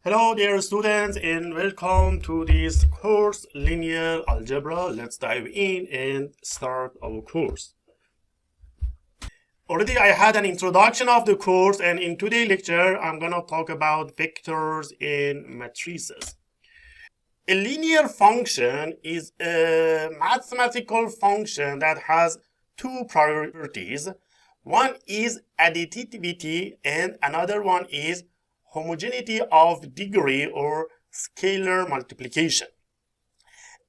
Hello dear students and welcome to this course Linear Algebra. Let's dive in and start our course. Already I had an introduction of the course, and in today's lecture I'm going to talk about vectors and matrices. A linear function is a mathematical function that has two properties. One is additivity and another one is homogeneity of degree or scalar multiplication.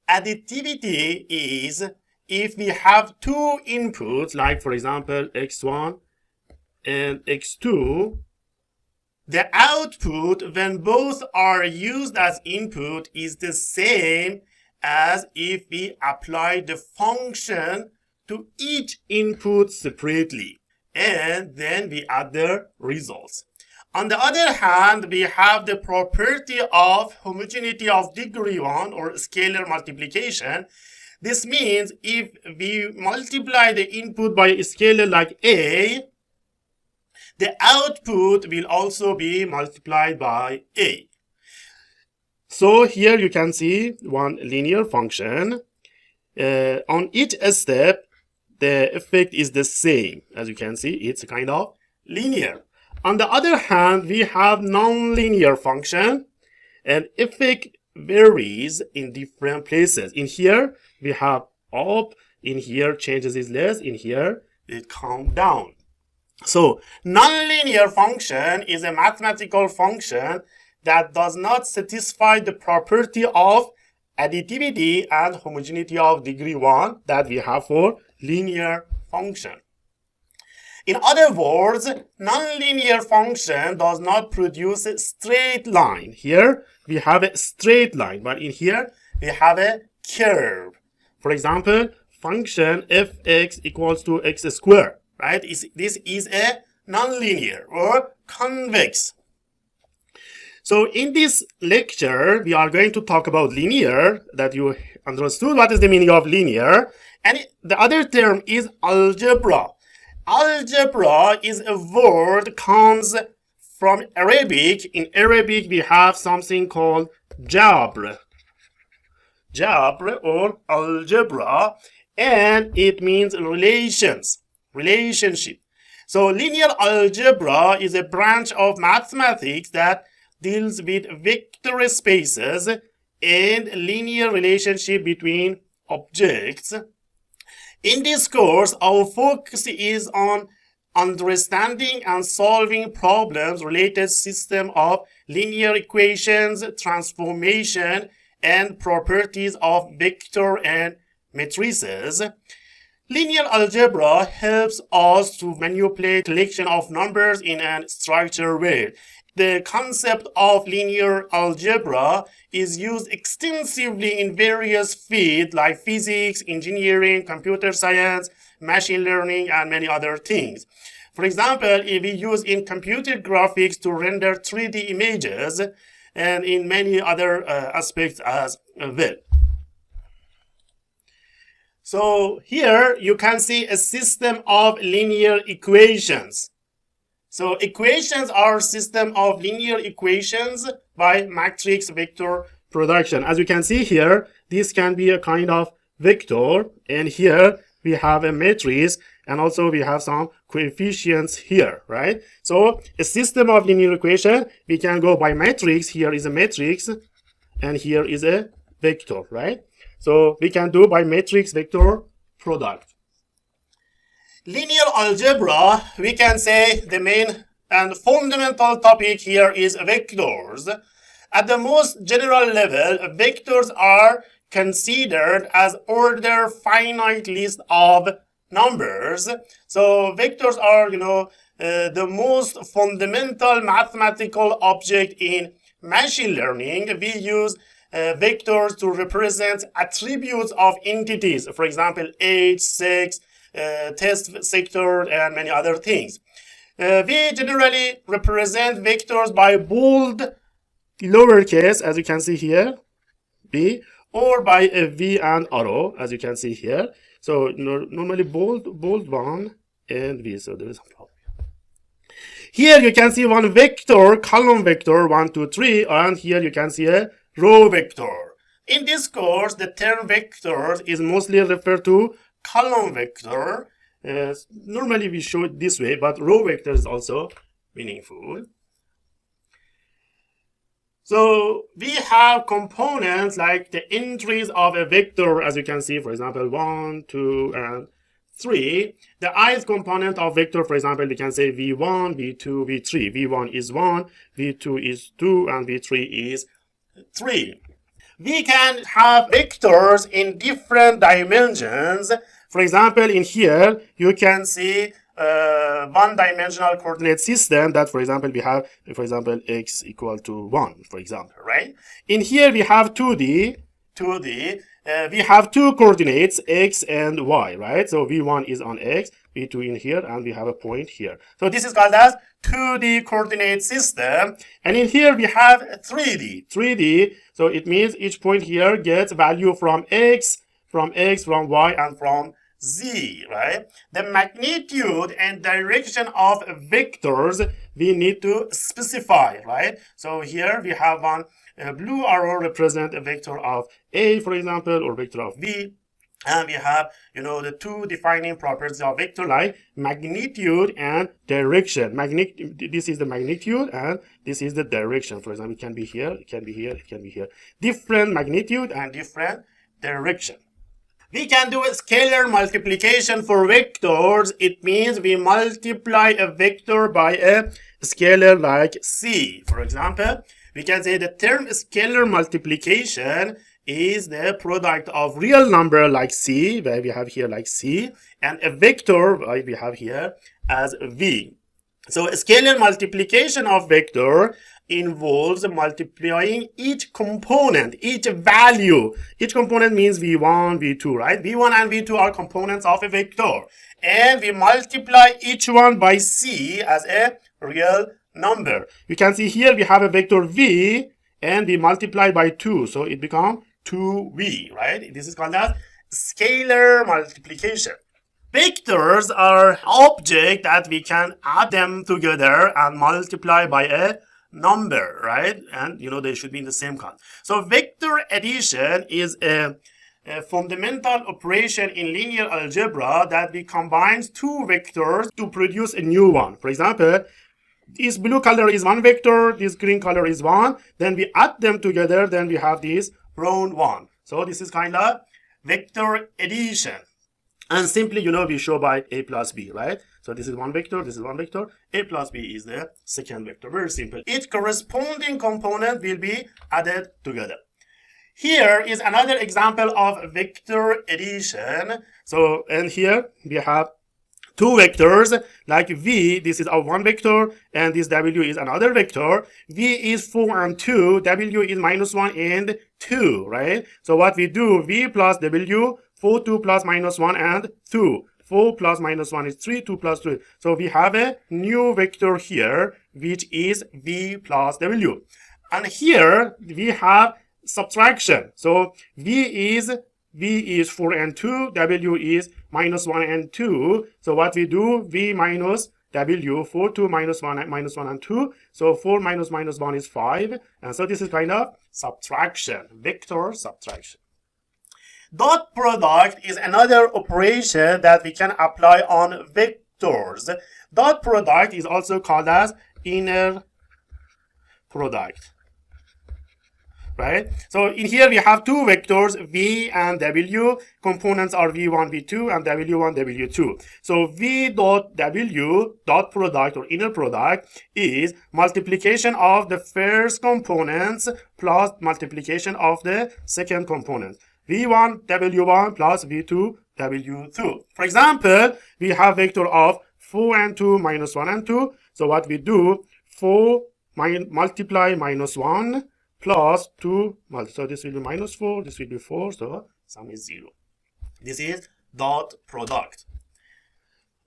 Additivity is if we have two inputs, like for example x1 and x2, the output when both are used as input is the same as if we apply the function to each input separately and then we add the results. On the other hand, we have the property of homogeneity of degree 1 or scalar multiplication. This means if we multiply the input by a scalar like a, the output will also be multiplied by a. So here you can see one linear function. On each step, the effect is the same. As you can see, it's kind of linear. On the other hand, we have nonlinear function, and effect varies in different places. In here, we have up. In here, changes is less. In here, it comes down. So, nonlinear function is a mathematical function that does not satisfy the property of additivity and homogeneity of degree 1 that we have for linear function. In other words, nonlinear function does not produce a straight line. Here we have a straight line, but in here we have a curve. For example, function fx equals to x squared, right? This is a nonlinear or convex. So in this lecture, we are going to talk about linear, that you understood what is the meaning of linear, and the other term is algebra. Algebra is a word comes from Arabic. In Arabic, we have something called jabr. Jabr or algebra, and it means relationship. So linear algebra is a branch of mathematics that deals with vector spaces and linear relationship between objects. In this course, our focus is on understanding and solving problems related to system of linear equations, transformation, and properties of vector and matrices. Linear algebra helps us to manipulate collection of numbers in a structured way. The concept of linear algebra is used extensively in various fields like physics, engineering, computer science, machine learning, and many other things. For example, if we use in computer graphics to render 3D images, and in many other aspects as well. So here you can see a system of linear equations. So equations are a system of linear equations by matrix vector production. As you can see here, this can be a kind of vector, and here we have a matrix, and also we have some coefficients here, right? So a system of linear equation, we can go by matrix. Here is a matrix, and here is a vector, right? So we can do by matrix vector product. Linear algebra, we can say the main and fundamental topic here is vectors. At the most general level, vectors are considered as order finite list of numbers. So vectors are, the most fundamental mathematical object in machine learning. We use vectors to represent attributes of entities. For example, age, sex, test sector, and many other things. We generally represent vectors by bold lowercase, as you can see here, b, or by a v and arrow, as you can see here. So normally bold one and v. So there is a problem. Here you can see one vector, column vector, 1, 2, 3, and here you can see a row vector. In this course, the term vectors is mostly referred to column vector. Normally we show it this way, but row vector is also meaningful. So we have components like the entries of a vector, as you can see, for example, 1, 2, and 3. The ith component of vector, for example, we can say v1, v2, v3. v1 is 1, v2 is 2, and v3 is 3. We can have vectors in different dimensions. For example, in here, you can see one-dimensional coordinate system that, for example, we have, for example, x equal to 1, for example, right? In here, we have 2D. We have two coordinates, x and y, right? So v1 is on x, v2 in here, and we have a point here. So this is called as 2D coordinate system. And in here, we have 3D. So it means each point here gets value from x, from y, and from z, right? The magnitude and direction of vectors we need to specify, right? So here we have one blue arrow represent a vector of a, for example, or vector of v, and we have, the two defining properties of vector like magnitude and direction. This is the magnitude and this is the direction. For example, it can be here, it can be here, it can be here. Different magnitude and different direction. We can do a scalar multiplication for vectors. It means we multiply a vector by a scalar like c. For example, we can say the term scalar multiplication is the product of real number like c, where we have here like c, and a vector we have here as v. So a scalar multiplication of vector involves multiplying each component, each value. Each component means v1, v2, right? v1 and v2 are components of a vector. And we multiply each one by c as a real number. You can see here we have a vector v and we multiply by 2. So it becomes 2v, right? This is called as scalar multiplication. Vectors are objects that we can add them together and multiply by a number, right? And they should be in the same count. So vector addition is a fundamental operation in linear algebra that we combine two vectors to produce a new one. For example, this blue color is one vector, this green color is one, then we add them together, then we have this brown one. So this is kind of vector addition. And simply, we show by a plus b, right? So this is one vector, this is one vector. A plus b is the second vector. Very simple. Each corresponding component will be added together. Here is another example of vector addition. So, and here we have two vectors like v, this is our one vector, and this w is another vector. V is 4 and 2, w is -1 and 2, right? So what we do, v plus w, 4, 2 plus -1 and 2. 4 plus -1 is 3, 2 plus 3. So we have a new vector here, which is v plus w. And here we have subtraction. So v is 4 and 2, w is -1 and 2. So what we do, v minus w, 4, 2, -1 and 2. So 4 minus -1 is 5. And so this is kind of subtraction, vector subtraction. Dot product is another operation that we can apply on vectors. Dot product is also called as inner product, right? So in here we have two vectors, v and w. Components are v1, v2, and w1, w2. So v dot w dot product or inner product is multiplication of the first components plus multiplication of the second component. v1, w1 plus v2, w2. For example, we have vector of 4 and 2 -1 and 2. So what we do, 4 multiply -1 plus 2. So this will be -4, this will be 4. So sum is 0. This is dot product.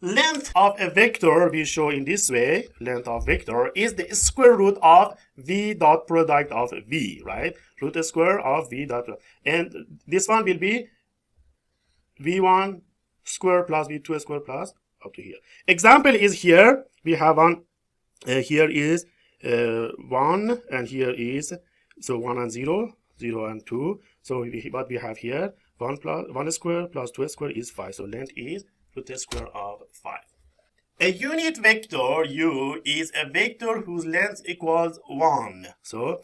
Length of a vector we show in this way. Length of vector is the square root of v dot product of v, right? Root square of v dot, and this one will be v1 square plus v2 square plus up to here. Example is here we have here is 1, and here is, so 1 and 0, 0 and 2. So what we have here, 1 square plus 2 square is 5. So length is root square of 5. A unit vector u is a vector whose length equals 1. So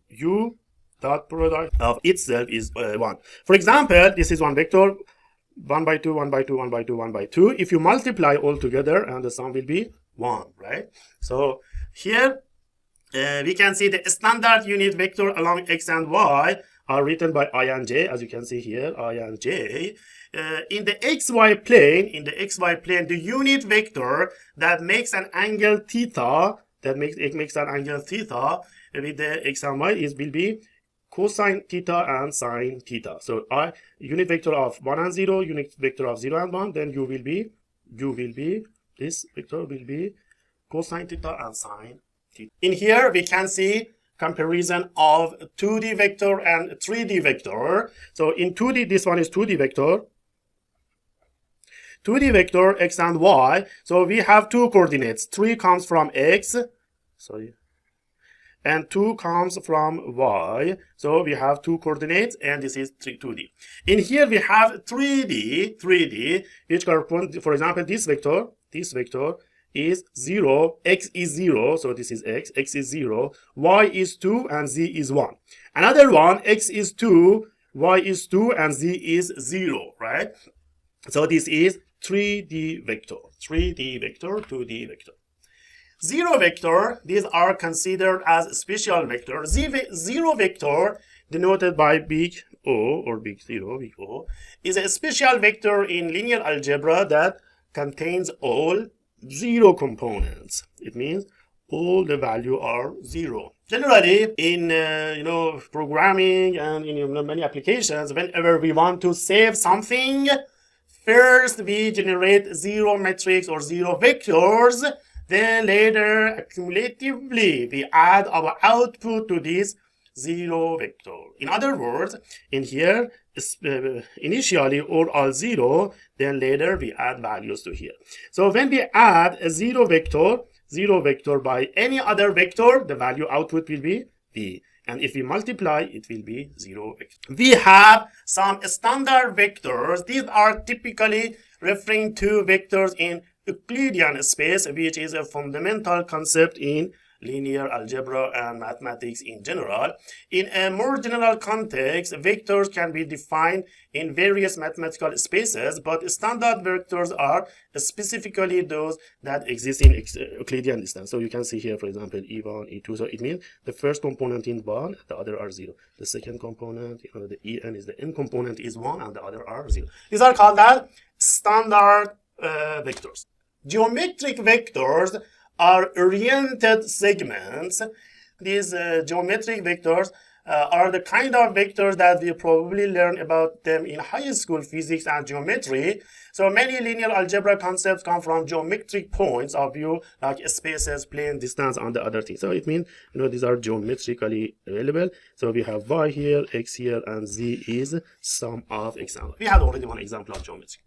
u dot product of itself is 1. For example, this is one vector, 1 by 2, 1 by 2, 1 by 2, 1 by 2. If you multiply all together, and the sum will be 1, right? So here we can see the standard unit vector along x and y are written by I and j, as you can see here, I and j. In the xy plane, the unit vector that makes an angle theta, makes an angle theta with the x and y will be cosine theta and sine theta. So unit vector of 1 and 0, unit vector of 0 and 1, then this vector will be cosine theta and sine theta. In here we can see comparison of 2D vector and 3D vector. So in 2D, this one is 2D vector. 2D vector x and y. So we have two coordinates. 3 comes from x, and 2 comes from y. So we have two coordinates, and this is 2D. In here we have 3D, which corresponds, for example, this vector is 0, x is 0, so this is x is 0, y is 2, and z is 1. Another one, x is 2, y is 2, and z is 0, right? So this is 3D vector, 2D vector. 0 vector, these are considered as special vectors. 0 vector, denoted by big O or big 0, big O, is a special vector in linear algebra that contains all 0 components. It means all the value are 0. Generally, in programming and in many applications, whenever we want to save something, first we generate 0 matrix or 0 vectors. Then later, cumulatively, we add our output to this 0 vector. In other words, in here, initially all are 0, then later we add values to here. So when we add a 0 vector by any other vector, the value output will be b. And if we multiply, it will be 0 vector. We have some standard vectors. These are typically referring to vectors in Euclidean space, which is a fundamental concept in linear algebra and mathematics in general. In a more general context, vectors can be defined in various mathematical spaces, but standard vectors are specifically those that exist in Euclidean distance. So you can see here, for example, E1, E2. So it means the first component is 1, the other are 0. The second component, the En is the n component is 1, and the other are 0. These are called as standard vectors. Geometric vectors are oriented segments. These geometric vectors are the kind of vectors that we probably learn about them in high school physics and geometry. So many linear algebra concepts come from geometric points of view, like spaces, plane, distance, and the other things. So it means, these are geometrically available. So we have y here, x here, and z is sum of x and y. We had already one example of geometry.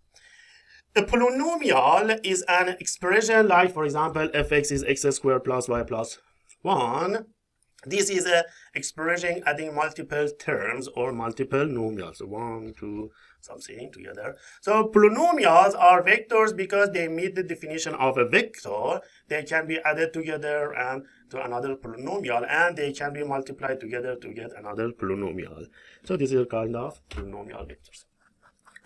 A polynomial is an expression like, for example, fx is x squared plus y plus 1. This is an expression adding multiple terms or multiple nomials, 1, 2, something together. So polynomials are vectors because they meet the definition of a vector. They can be added together and to another polynomial, and they can be multiplied together to get another polynomial. So this is a kind of polynomial vectors.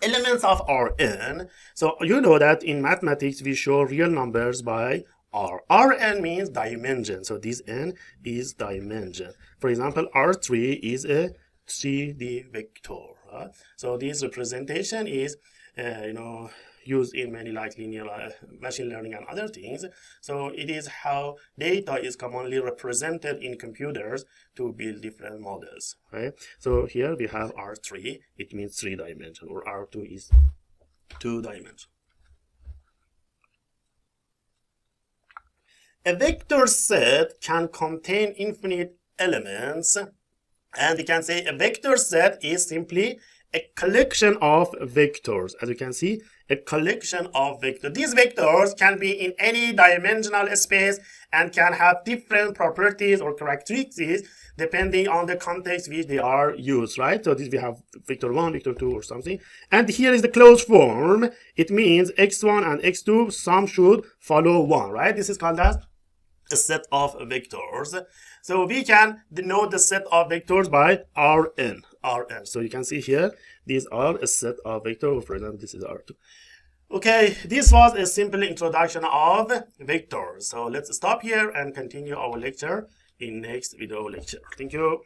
Elements of Rn. So you know that in mathematics we show real numbers by R. Rn means dimension. So this n is dimension. For example, R3 is a 3D vector. Right? So this representation is, used in many like linear machine learning and other things. So it is how data is commonly represented in computers to build different models, right? So here we have R3, it means 3 dimension, or R2 is 2 dimension. A vector set can contain infinite elements, and we can say a vector set is simply a collection of vectors. As you can see, a collection of vectors. These vectors can be in any dimensional space and can have different properties or characteristics depending on the context which they are used, right? So this we have vector 1, vector 2 or something. And here is the closed form. It means x1 and x2 sum should follow 1, right? This is called as a set of vectors. So we can denote the set of vectors by Rn. So you can see here, these are a set of vectors. For example, this is R2. Okay, this was a simple introduction of vectors. So let's stop here and continue our lecture in next video lecture. Thank you.